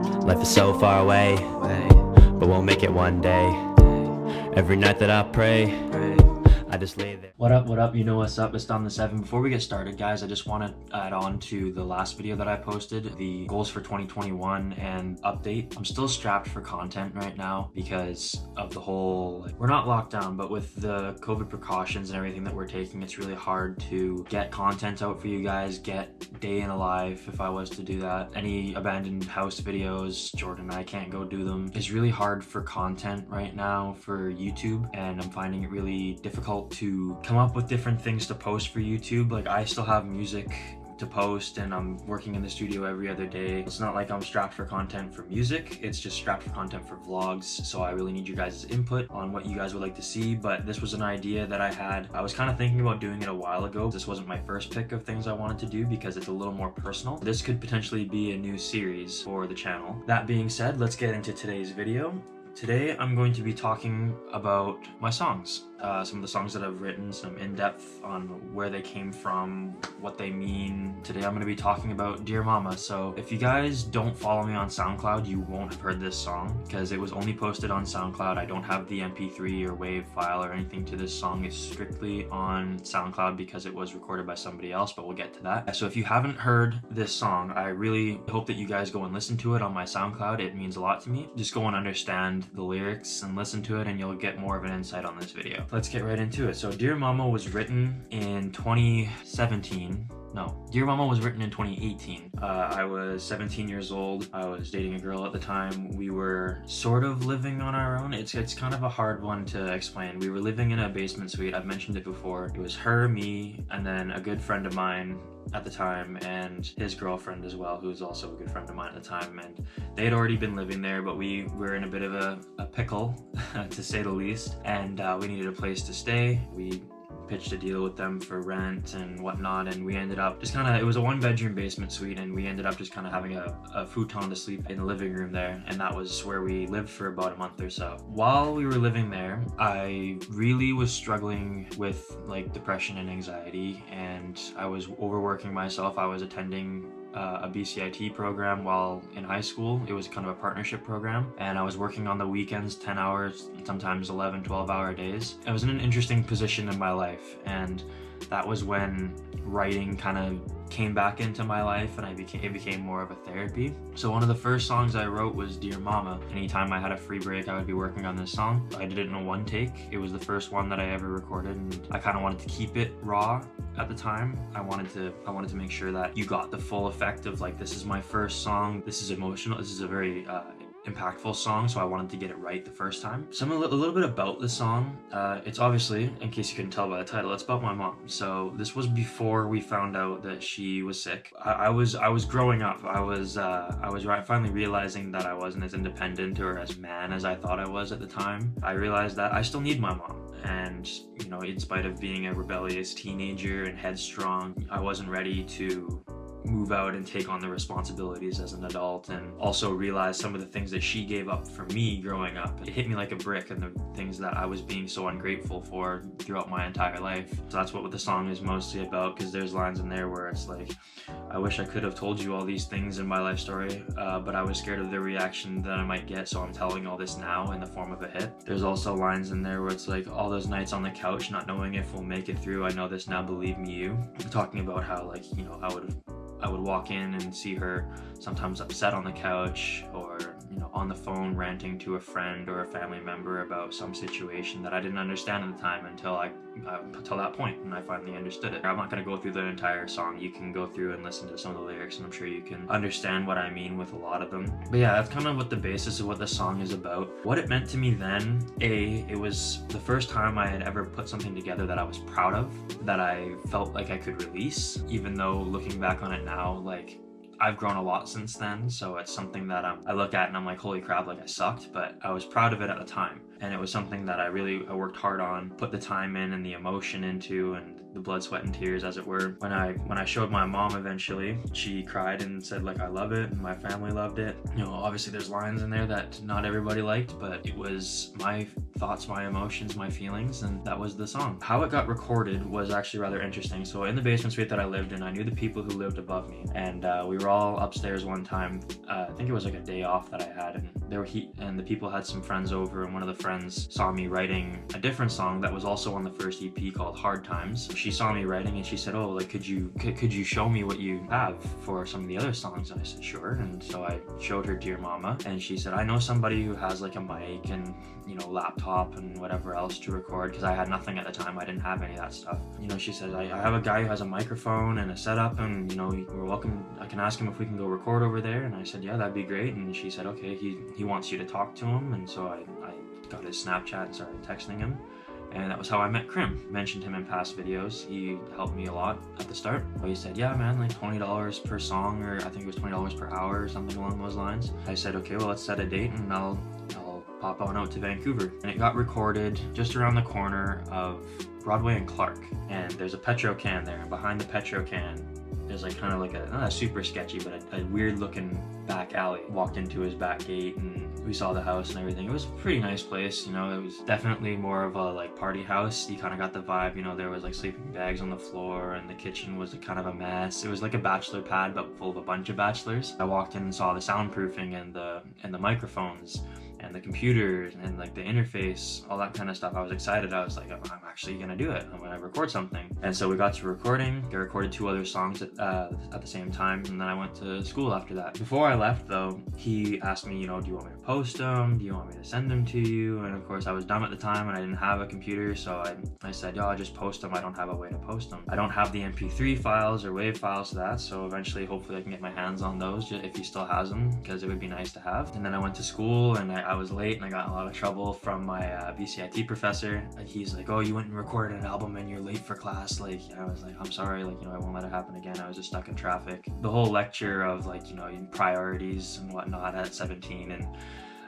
Life is so far away, but we'll make it one day. Every night that I pray, I just lay there. What up, you know what's up, it's Dom the 7. Before we get started, guys, I just want to add on to the last video that I posted, the goals for 2021 and update. I'm still strapped for content right now because of the whole, we're not locked down, but with the COVID precautions and everything that we're taking, it's really hard to get content out for you guys, get day in a life if I was to do that. Any abandoned house videos, Jordan and I can't go do them. It's really hard for content right now for YouTube, and I'm finding it really difficult to come up with different things to post for YouTube. Like, I still have music to post and I'm working in the studio every other day. It's not like I'm strapped for content for music, it's just strapped for content for vlogs. So I really need you guys' input on what you guys would like to see. But this was an idea that I had. I was kind of thinking about doing it a while ago. This wasn't my first pick of things I wanted to do because it's a little more personal. This could potentially be a new series for the channel. That being said, let's get into today's video. Today, I'm going to be talking about my songs. Some of the songs that I've written, some in-depth on where they came from, what they mean. Today, I'm going to be talking about Dear Mama. So if you guys don't follow me on SoundCloud, you won't have heard this song because it was only posted on SoundCloud. I don't have the MP3 or WAV file or anything to this song. It's strictly on SoundCloud because it was recorded by somebody else, but we'll get to that. So if you haven't heard this song, I really hope that you guys go and listen to it on my SoundCloud. It means a lot to me. Just go and understand the lyrics and listen to it and you'll get more of an insight on this video. Let's get right into it. So Dear Mama was written in 2017. No, Dear Mama was written in 2018. I was 17 years old. I was dating a girl at the time. We were sort of living on our own. It's kind of a hard one to explain. We were living in a basement suite. I've mentioned it before. It was her, me, and then a good friend of mine at the time, and his girlfriend as well, who's also a good friend of mine at the time. And they had already been living there, but we were in a bit of a pickle, to say the least, and we needed a place to stay. We pitched a deal with them for rent and whatnot, and we ended up just kind of, it was a 1-bedroom basement suite, and we ended up just kind of having a futon to sleep in the living room there, and that was where we lived for about a month or so. While we were living there, I really was struggling with like depression and anxiety, and I was overworking myself. I was attending a BCIT program while in high school. It was kind of a partnership program, and I was working on the weekends, 10 hours, sometimes 11, 12-hour days. I was in an interesting position in my life, and that was when writing kind of came back into my life, and it became more of a therapy. So one of the first songs I wrote was Dear Mama. Anytime I had a free break, I would be working on this song. I did it in one take. It was the first one that I ever recorded, and I kind of wanted to keep it raw at the time. I wanted to make sure that you got the full effect of like, this is my first song, this is emotional, this is a very impactful song, so I wanted to get it right the first time. So a little bit about the song. It's obviously, in case you couldn't tell by the title, it's about my mom. So this was before we found out that she was sick. I was growing up. I was finally realizing that I wasn't as independent or as man as I thought I was at the time. I realized that I still need my mom, and you know, in spite of being a rebellious teenager and headstrong, I wasn't ready to move out and take on the responsibilities as an adult, and also realize some of the things that she gave up for me growing up. It hit me like a brick, and the things that I was being so ungrateful for throughout my entire life. So that's what the song is mostly about, because there's lines in there where it's like, I wish I could have told you all these things in my life story, but I was scared of the reaction that I might get, so I'm telling all this now in the form of a hit. There's also lines in there where it's like, all those nights on the couch not knowing if we'll make it through, I know this now, believe me you. I'm talking about how, like, you know, I would walk in and see her sometimes upset on the couch, or you know, on the phone ranting to a friend or a family member about some situation that I didn't understand at the time until that point, and I finally understood it. I'm not going to go through the entire song. You can go through and listen to some of the lyrics, and I'm sure you can understand what I mean with a lot of them. But yeah, that's kind of what the basis of what the song is about. What it meant to me then, it was the first time I had ever put something together that I was proud of, that I felt like I could release, even though looking back on it now, like, I've grown a lot since then, so it's something that I look at and I'm like, holy crap, like I sucked, but I was proud of it at the time. And it was something that I worked hard on, put the time in and the emotion into, and the blood, sweat, and tears, as it were. When I showed my mom eventually, she cried and said like, I love it, and my family loved it. You know, obviously there's lines in there that not everybody liked, but it was my thoughts, my emotions, my feelings, and that was the song. How it got recorded was actually rather interesting. So in the basement suite that I lived in, I knew the people who lived above me, and we were all upstairs one time. I think it was like a day off that I had, and the people had some friends over, and one of the friends saw me writing a different song that was also on the first EP called Hard Times. She saw me writing and she said, oh, like, could you show me what you have for some of the other songs? And I said, sure. And so I showed her Dear Mama, and she said, I know somebody who has like a mic and, you know, laptop and whatever else to record, because I had nothing at the time. I didn't have any of that stuff. You know, she said, I have a guy who has a microphone and a setup, and, you know, we're welcome. I can ask him if we can go record over there. And I said, yeah, that'd be great. And she said, okay, he wants you to talk to him. And so I got his Snapchat and started texting him. And that was how I met Krim. Mentioned him in past videos. He helped me a lot at the start. But he said, yeah, man, like $20 per song, or I think it was $20 per hour or something along those lines. I said, okay, well, let's set a date and I'll pop on out to Vancouver. And it got recorded just around the corner of Broadway and Clark. And there's a Petro can there. And behind the Petro can, there's like kind of like not a super sketchy, but a weird looking back alley. Walked into his back gate and we saw the house and everything. It was a pretty nice place, you know. It was definitely more of a like party house. You kind of got the vibe, you know. There was like sleeping bags on the floor, and the kitchen was kind of a mess. It was like a bachelor pad, but full of a bunch of bachelors. I walked in and saw the soundproofing and the microphones and the computers and like the interface, all that kind of stuff. I was excited. I was like, I'm actually gonna do it. I'm gonna record something. And so we got to recording. I recorded 2 other songs at the same time, and then I went to school after that. Before I left though, he asked me, you know, do you want me to post them? Do you want me to send them to you? And of course I was dumb at the time and I didn't have a computer, so I said, yo, I'll just post them. I don't have a way to post them. I don't have the MP3 files or WAV files to that, so eventually hopefully I can get my hands on those if he still has them, because it would be nice to have. And then I went to school and I was late and I got in a lot of trouble from my BCIT professor. He's like, oh, you went and recorded an album and you're late for class. Like, I was like, I'm sorry, like, you know, I won't let it happen again. I was just stuck in traffic. The whole lecture of like, you know, priorities and whatnot at 17, and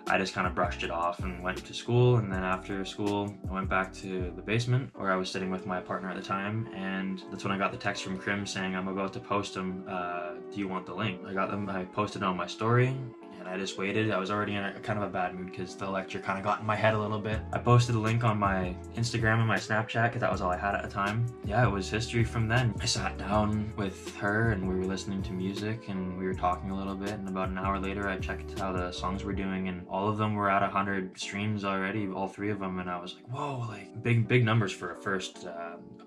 I just kind of brushed it off and went to school. And then after school, I went back to the basement where I was sitting with my partner at the time. And that's when I got the text from Krim saying, I'm about to post them. Do you want the link? I got them. I posted on my story. And I just waited. I was already in a kind of a bad mood because the lecture kind of got in my head a little bit. I posted a link on my Instagram and my Snapchat because that was all I had at the time. Yeah, it was history from then. I sat down with her and we were listening to music and we were talking a little bit. And about an hour later, I checked how the songs were doing, and all of them were at 100 streams already, all 3 of them. And I was like, whoa, like big numbers for a first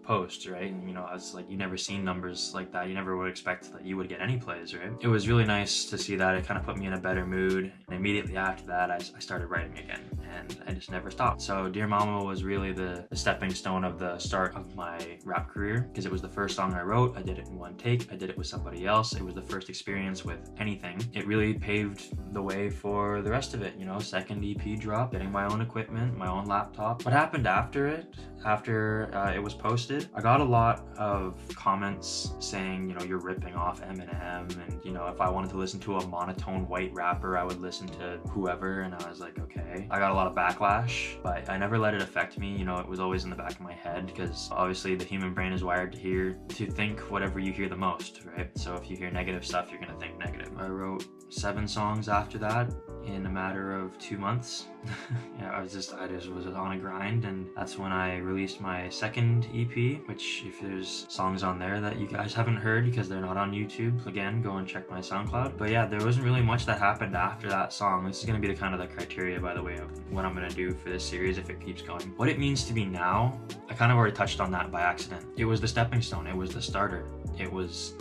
post, right? And you know, I was like, you never seen numbers like that. You never would expect that you would get any plays, right? It was really nice to see that. It kind of put me in a better mood. And immediately after that, I started writing again, and I just never stopped. So Dear Mama was really the stepping stone of the start of my rap career, because it was the first song I wrote. I did it in one take. I did it with somebody else. It was the first experience with anything. It really paved the way for the rest of it, you know. Second EP drop, getting my own equipment, my own laptop. What happened after it, after it was posted, I got a lot of comments saying, you know, you're ripping off Eminem, and you know, if I wanted to listen to a monotone white rapper, I would listen to whoever. And I was like, okay. I got a lot of backlash, but I never let it affect me. You know, it was always in the back of my head, because obviously the human brain is wired to think whatever you hear the most, right? So if you hear negative stuff, you're gonna think negative. I wrote 7 songs after that in a matter of 2 months. Yeah, I just was on a grind, and that's when I released my second EP, which if there's songs on there that you guys haven't heard because they're not on YouTube, again, go and check my SoundCloud. But yeah, there wasn't really much that happened after that song. This is going to be the kind of the criteria, by the way, of what I'm going to do for this series if it keeps going. What it means to me now, I kind of already touched on that by accident. It was the stepping stone. It was the starter. It was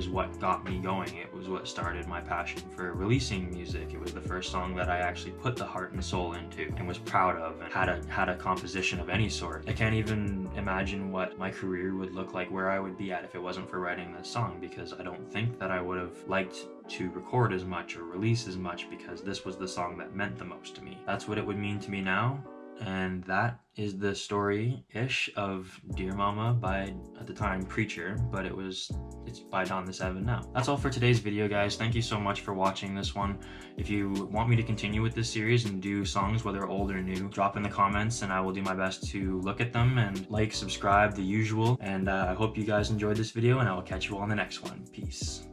what got me going. It was what started my passion for releasing music. It was the first song that I actually put the heart and soul into and was proud of, and had a composition of any sort. I can't even imagine what my career would look like, where I would be at if it wasn't for writing this song, because I don't think that I would have liked to record as much or release as much, because this was the song that meant the most to me. That's what it would mean to me now. And that is the story-ish of Dear Mama by, at the time, Preacher, but it's by Don the Seven now. That's all for today's video, guys. Thank you so much for watching this one. If you want me to continue with this series and do songs, whether old or new, drop in the comments and I will do my best to look at them and like, subscribe, the usual. And I hope you guys enjoyed this video, and I will catch you all in the next one. Peace.